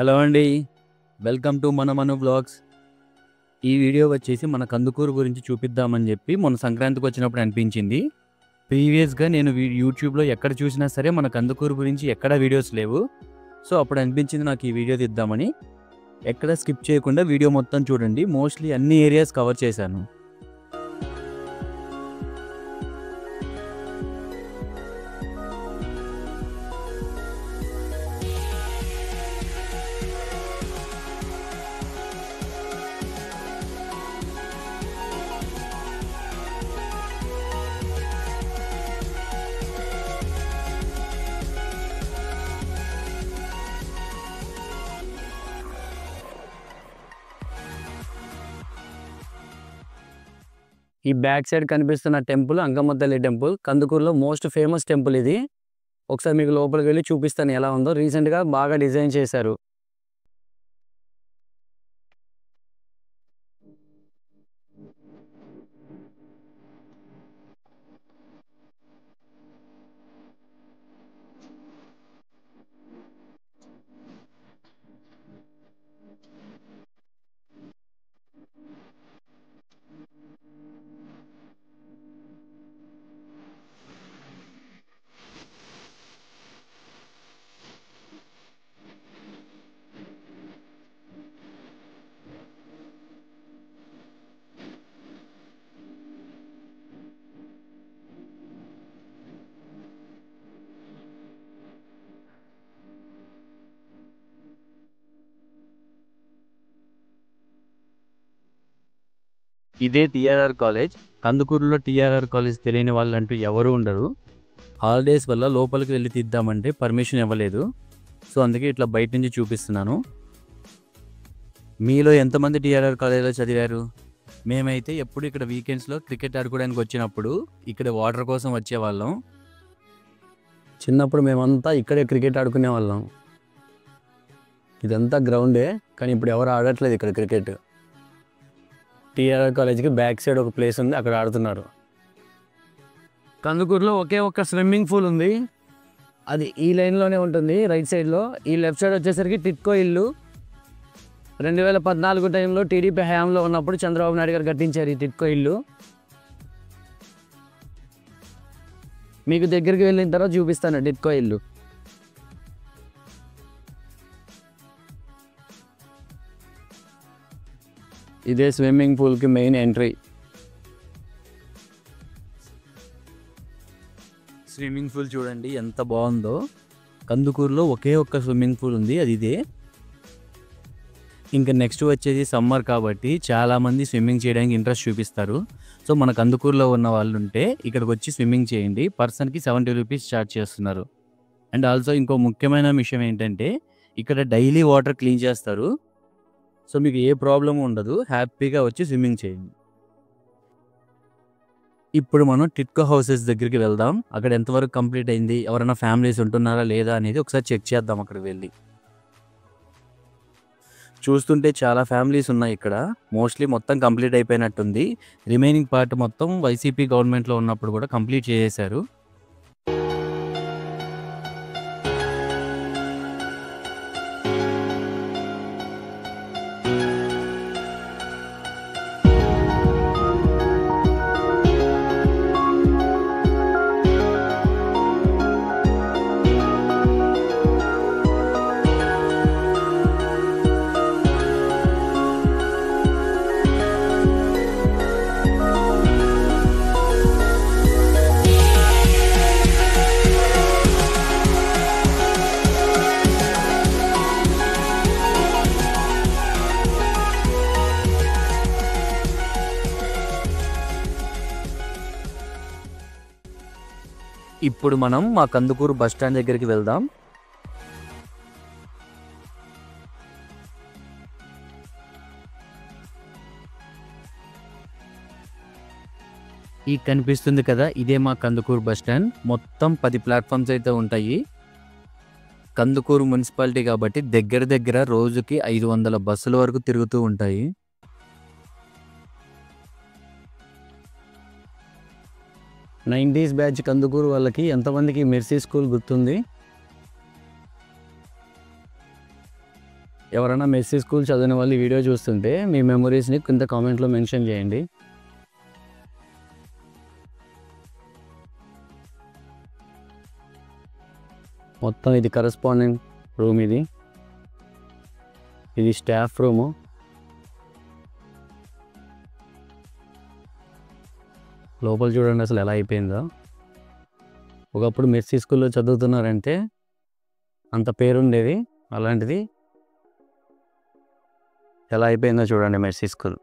Hello అండి. Welcome to మన vlogs. ఈ వీడియో వచ్చేసి మన కందుకూరు గురించి చూపిద్దామని చెప్పి మొన్న సంక్రాంతికి వచ్చినప్పుడు అనిపించింది. ప్రీవియస్‌గా నేను యూట్యూబ్‌లో ఎక్కడ చూసినా సరే మన కందుకూరు గురించి ఎక్కడా వీడియోస్ లేవు. సో, అప్పుడు అనిపించింది నాకు ఈ వీడియో తీద్దామని. ఎక్కడ స్కిప్ చేయకుండా వీడియో మొత్తం చూడండి. మోస్ట్‌లీ అన్ని ఏరియాస్ కవర్ చేశాను. ఈ బ్యాక్ సైడ్ కనిపిస్తున్న టెంపుల్ అంకమ్మ తల్లి టెంపుల్. కందుకూరులో మోస్ట్ ఫేమస్ టెంపుల్ ఇది. ఒకసారి మీకు లోపలికి వెళ్ళి చూపిస్తాను ఎలా ఉందో. రీసెంట్‌గా బాగా డిజైన్ చేశారు. ఇదే టీఆర్ఆర్ కాలేజ్. కందుకూరులో టీఆర్ఆర్ కాలేజ్ తెలియని వాళ్ళంటూ ఎవరు ఉండరు. హాలిడేస్ వల్ల లోపలికి వెళ్ళి తీద్దామంటే పర్మిషన్ ఇవ్వలేదు. సో, అందుకే ఇట్లా బయట నుంచి చూపిస్తున్నాను. మీలో ఎంతమంది టీఆర్ఆర్ కాలేజ్లో చదివారు? మేమైతే ఎప్పుడు ఇక్కడ వీకెండ్స్‌లో క్రికెట్ ఆడుకోవడానికి వచ్చినప్పుడు ఇక్కడ వాటర్ కోసం వచ్చేవాళ్ళం. చిన్నప్పుడు మేమంతా ఇక్కడే క్రికెట్ ఆడుకునేవాళ్ళం. ఇదంతా గ్రౌండే, కానీ ఇప్పుడు ఎవరు ఆడట్లేదు ఇక్కడ క్రికెట్. టీఆర్ఆర్ కాలేజ్కి బ్యాక్ సైడ్ ఒక ప్లేస్ ఉంది, అక్కడ ఆడుతున్నారు. కందుకూరులో ఒకే ఒక్క స్విమ్మింగ్ పూల్ ఉంది. అది ఈ లైన్లోనే ఉంటుంది, రైట్ సైడ్లో. ఈ లెఫ్ట్ సైడ్ వచ్చేసరికి టిట్కో ఇల్లు. 2014 టైంలో టీడీపీ హయాంలో ఉన్నప్పుడు చంద్రబాబు నాయుడు గారు కట్టించారు ఈ టిట్కో ఇల్లు. మీకు దగ్గరికి వెళ్ళిన తర్వాత చూపిస్తాను టిట్కో ఇల్లు. ఇదే స్విమ్మింగ్ పూల్కి మెయిన్ ఎంట్రీ. స్విమ్మింగ్ పూల్ చూడండి ఎంత బాగుందో. కందుకూరులో ఒకే ఒక్క స్విమ్మింగ్ పూల్ ఉంది, అది ఇదే. ఇంకా నెక్స్ట్ వచ్చేది సమ్మర్ కాబట్టి చాలామంది స్విమ్మింగ్ చేయడానికి ఇంట్రెస్ట్ చూపిస్తారు. సో, మన కందుకూరులో ఉన్న వాళ్ళు ఉంటే ఇక్కడికి వచ్చి స్విమ్మింగ్ చేయండి. పర్సన్కి 70 రూపీస్ ఛార్జ్ చేస్తున్నారు. అండ్ ఆల్సో ఇంకో ముఖ్యమైన విషయం ఏంటంటే ఇక్కడ డైలీ వాటర్ క్లీన్ చేస్తారు. సో, మీకు ఏ ప్రాబ్లం ఉండదు. హ్యాపీగా వచ్చి స్విమ్మింగ్ చేయండి. ఇప్పుడు మనం టిట్కో హౌసెస్ దగ్గరికి వెళ్దాం. అక్కడ ఎంతవరకు కంప్లీట్ అయింది, ఎవరైనా ఫ్యామిలీస్ ఉంటున్నారా లేదా అనేది ఒకసారి చెక్ చేద్దాం అక్కడికి వెళ్ళి. చూస్తుంటే చాలా ఫ్యామిలీస్ ఉన్నాయి ఇక్కడ. మోస్ట్లీ మొత్తం కంప్లీట్ అయిపోయినట్టుంది. రిమైనింగ్ పార్ట్ మొత్తం వైసీపీ గవర్నమెంట్లో ఉన్నప్పుడు కూడా కంప్లీట్ చేసేశారు. ఇప్పుడు మనం మా కందుకూరు బస్ స్టాండ్ దగ్గరికి వెళ్దాం. ఈ కనిపిస్తుంది కదా, ఇదే మా కందుకూరు బస్ స్టాండ్. మొత్తం 10 ప్లాట్ఫామ్స్ అయితే ఉంటాయి. కందుకూరు మున్సిపాలిటీ కాబట్టి దగ్గర దగ్గర రోజుకి 500 బస్సుల వరకు తిరుగుతూ ఉంటాయి. 90s బ్యాచ్ కందుకూరు వాళ్ళకి ఎంతమందికి మెర్సీ స్కూల్ గుర్తుంది? ఎవరైనా మెస్సీ స్కూల్ చదివిన వాళ్ళు ఈ వీడియో చూస్తుంటే మీ మెమరీస్ని కింద కామెంట్లో మెన్షన్ చేయండి. మొత్తం ఇది కరెస్పాండింగ్ రూమ్, ఇది స్టాఫ్ రూము. లోపల చూడండి అసలు ఎలా అయిపోయిందో. ఒకప్పుడు మెస్సీ స్కూల్లో చదువుతున్నారంటే అంత పేరుండేది, అలాంటిది ఎలా అయిపోయిందో చూడండి మెస్సీ స్కూల్.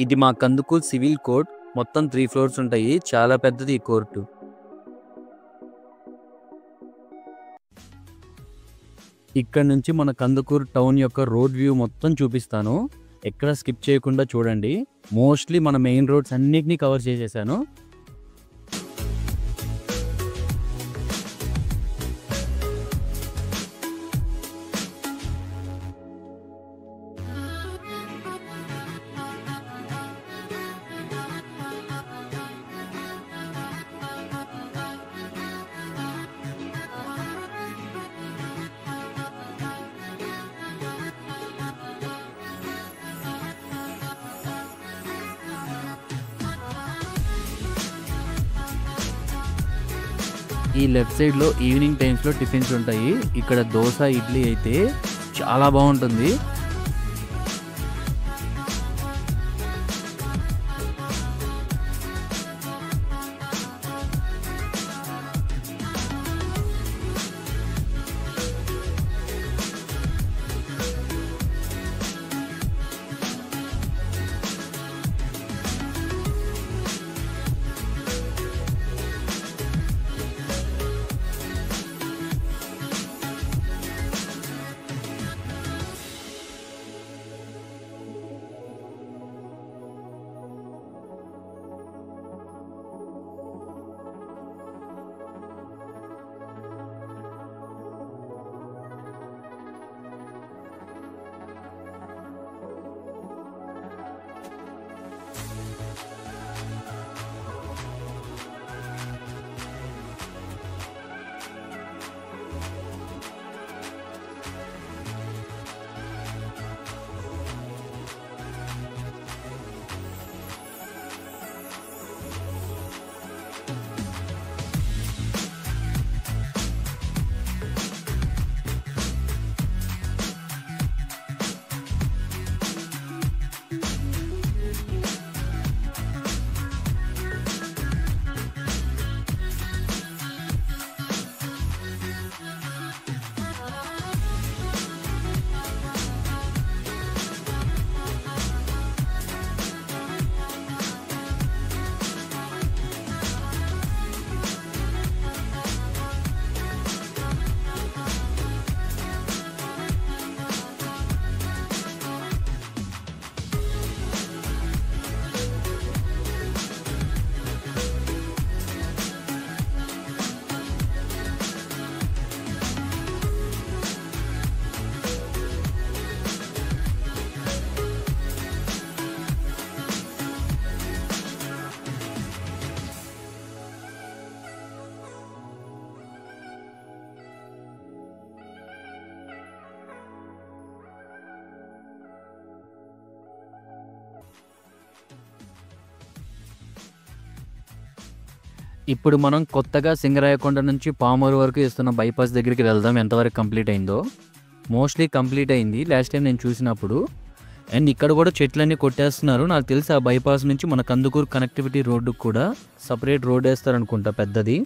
ఇది మా కందుకూరు సివిల్ కోర్ట్. మొత్తం 3 ఫ్లోర్స్ ఉంటాయి. చాలా పెద్దది ఈ కోర్టు. ఇక్కడ నుంచి మన కందుకూరు టౌన్ యొక్క రోడ్ వ్యూ మొత్తం చూపిస్తాను. ఎక్కడ స్కిప్ చేయకుండా చూడండి. మోస్ట్లీ మన మెయిన్ రోడ్స్ అన్నిటినీ కవర్ చేసేసాను. ఈ లెఫ్ట్ సైడ్లో ఈవినింగ్ టైమ్స్లో టిఫిన్స్ ఉంటాయి. ఇక్కడ దోశ, ఇడ్లీ అయితే చాలా బాగుంటుంది. ఇప్పుడు మనం కొత్తగా సింగరాయకొండ నుంచి పామూరు వరకు ఇస్తున్న బైపాస్ దగ్గరికి వెళ్దాం. ఎంతవరకు కంప్లీట్ అయిందో. మోస్ట్లీ కంప్లీట్ అయింది లాస్ట్ టైం నేను చూసినప్పుడు. అండ్ ఇక్కడ కూడా చెట్లన్నీ కొట్టేస్తున్నారు. నాకు తెలిసి ఆ బైపాస్ నుంచి మన కందుకూరు కనెక్టివిటీ రోడ్డుకు కూడా సపరేట్ రోడ్ వేస్తారనుకుంటా పెద్దది.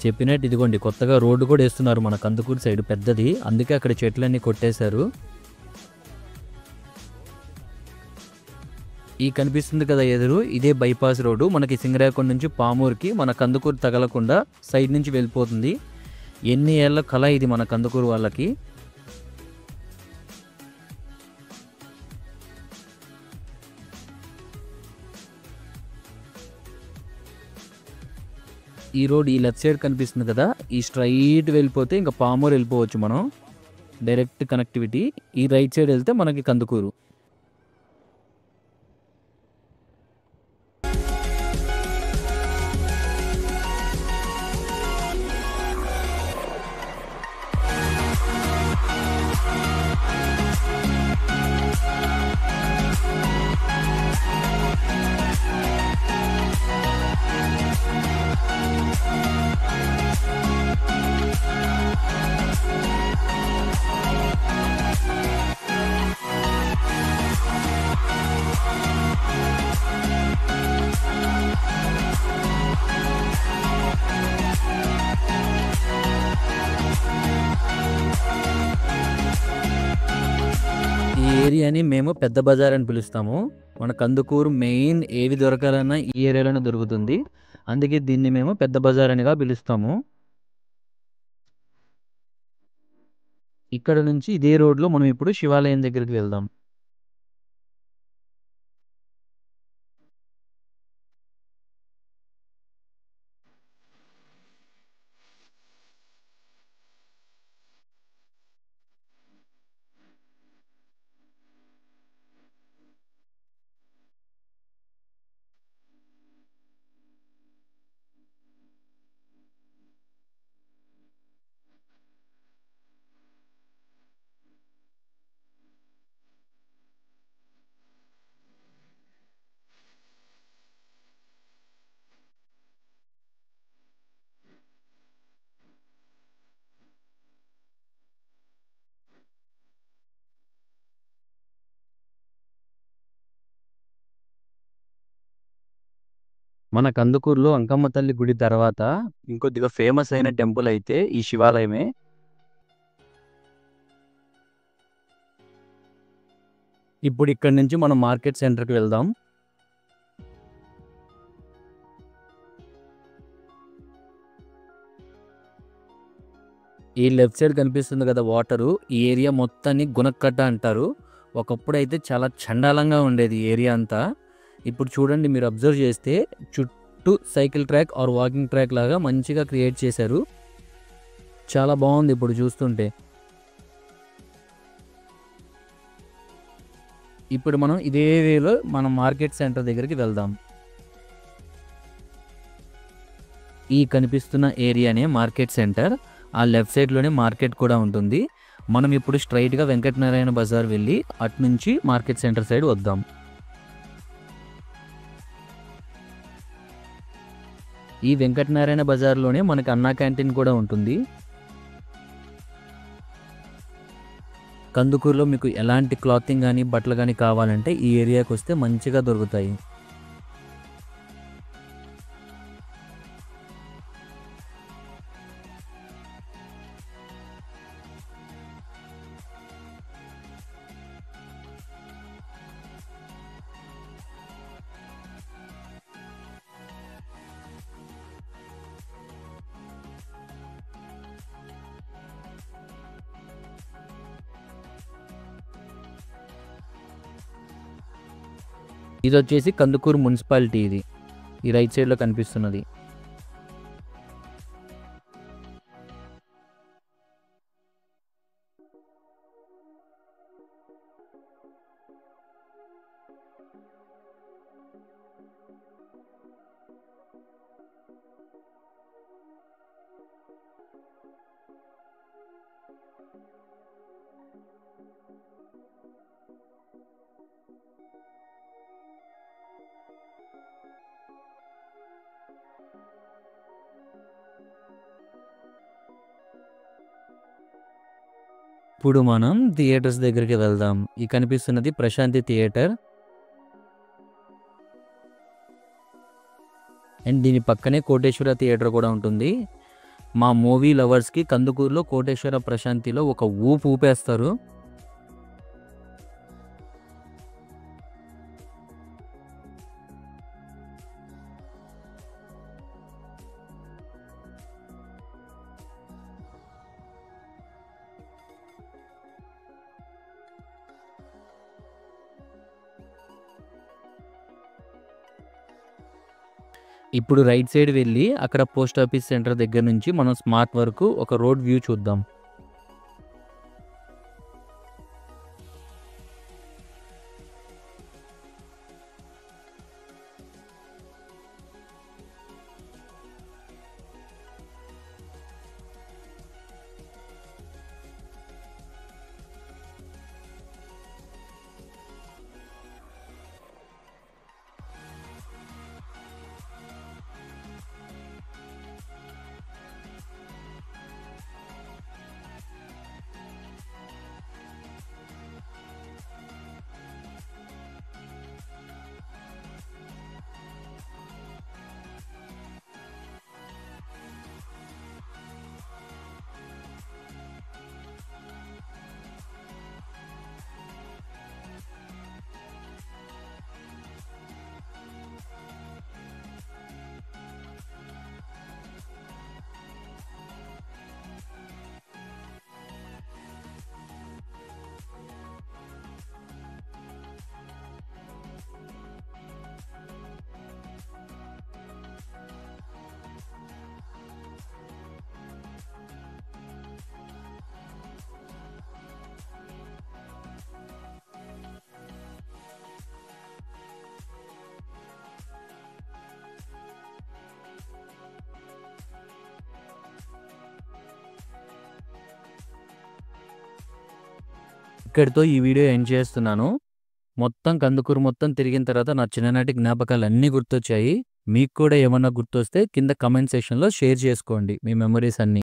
చెప్పినట్టు ఇదిగోండి కొత్తగా రోడ్డు కూడా వేస్తున్నారు మన కందుకూరు సైడ్ పెద్దది. అందుకే అక్కడ చెట్లన్నీ కొట్టేశారు. ఈ కనిపిస్తుంది కదా ఎదురు, ఇదే బైపాస్ రోడ్డు. మనకి సింగరాయకొండ నుంచి పామూరుకి మన కందుకూరు తగలకుండా సైడ్ నుంచి వెళ్ళిపోతుంది. ఎన్ని ఏళ్ళ కళ ఇది మన కందుకూరు వాళ్ళకి. ఈ రోడ్ ఈ లెఫ్ట్ సైడ్ కనిపిస్తుంది కదా, ఈ స్ట్రైట్ వెళ్ళిపోతే ఇంకా పామూరు వెళ్ళిపోవచ్చు మనం. Direct connectivity. ఈ రైట్ సైడ్ వెళ్తే మనకి కందుకూరు. ఏరియాని మేము పెద్ద బజార్ అని పిలుస్తాము. మన కందుకూరు మెయిన్ ఏవి దొరకాలన్నా ఈ ఏరియాలోనే దొరుకుతుంది. అందుకే దీన్ని మేము పెద్ద బజార్ అనిగా పిలుస్తాము. ఇక్కడ నుంచి ఇదే రోడ్లో మనం ఇప్పుడు శివాలయం దగ్గరికి వెళ్దాం. మన కందుకూరులో అంకమ్మ తల్లి గుడి తర్వాత ఇంకొద్దిగా ఫేమస్ అయిన టెంపుల్ అయితే ఈ శివాలయమే. ఇప్పుడు ఇక్కడ నుంచి మనం మార్కెట్ సెంటర్కి వెళ్దాం. ఈ లెఫ్ట్ సైడ్ కనిపిస్తుంది కదా వాటరు, ఈ ఏరియా మొత్తాన్ని గుణక్కట్ట అంటారు. ఒకప్పుడు అయితే చాలా చండాలంగా ఉండేది ఈ ఏరియా అంతా. ఇప్పుడు చూడండి, మీరు అబ్జర్వ్ చేస్తే చుట్టూ cycle track or walking track లాగా మంచిగా క్రియేట్ చేశారు. చాలా బాగుంది ఇప్పుడు చూస్తుంటే. ఇప్పుడు మనం ఇదే వేలో మనం మార్కెట్ సెంటర్ దగ్గరికి వెళ్దాం. ఈ కనిపిస్తున్న ఏరియానే మార్కెట్ సెంటర్. ఆ లెఫ్ట్ సైడ్లోనే మార్కెట్ కూడా ఉంటుంది. మనం ఇప్పుడు స్ట్రైట్గా వెంకటనారాయణ బజార్ వెళ్ళి అటు నుంచి మార్కెట్ సెంటర్ సైడ్ వద్దాం. ఈ వెంకటనారాయణ బజార్లోనే మనకి అన్నా క్యాంటీన్ కూడా ఉంటుంది. కందుకూరులో మీకు ఎలాంటి క్లాతింగ్ కానీ బట్టలు కానీ కావాలంటే ఈ ఏరియాకి వస్తే మంచిగా దొరుకుతాయి. ఇది వచ్చేసి కందుకూరు మున్సిపాలిటీ. ఇది ఈ రైట్ సైడ్లో కనిపిస్తున్నది. ఇప్పుడు మనం థియేటర్స్ దగ్గరికి వెళ్దాం. ఈ కనిపిస్తున్నది ప్రశాంతి థియేటర్. అండ్ దీని పక్కనే కోటేశ్వర థియేటర్ కూడా ఉంటుంది. మా మూవీ లవర్స్కి కందుకూరులో కోటేశ్వర ప్రశాంతిలో ఒక ఊపేస్తారు. ఇప్పుడు రైట్ సైడ్ వెళ్ళి అక్కడ పోస్ట్ ఆఫీస్ సెంటర్ దగ్గర నుంచి మనం స్మార్ట్ వరకు ఒక రోడ్ వ్యూ చూద్దాం. ఇక్కడితో ఈ వీడియో ఎండ్ చేస్తున్నాను. మొత్తం కందుకూరు మొత్తం తిరిగిన తర్వాత నా చిన్ననాటి జ్ఞాపకాలు అన్నీ గుర్తొచ్చాయి. మీకు కూడా ఏమన్నా గుర్తొస్తే కింద కమెంట్ సెక్షన్‌లో షేర్ చేసుకోండి మీ మెమరీస్ అన్నీ.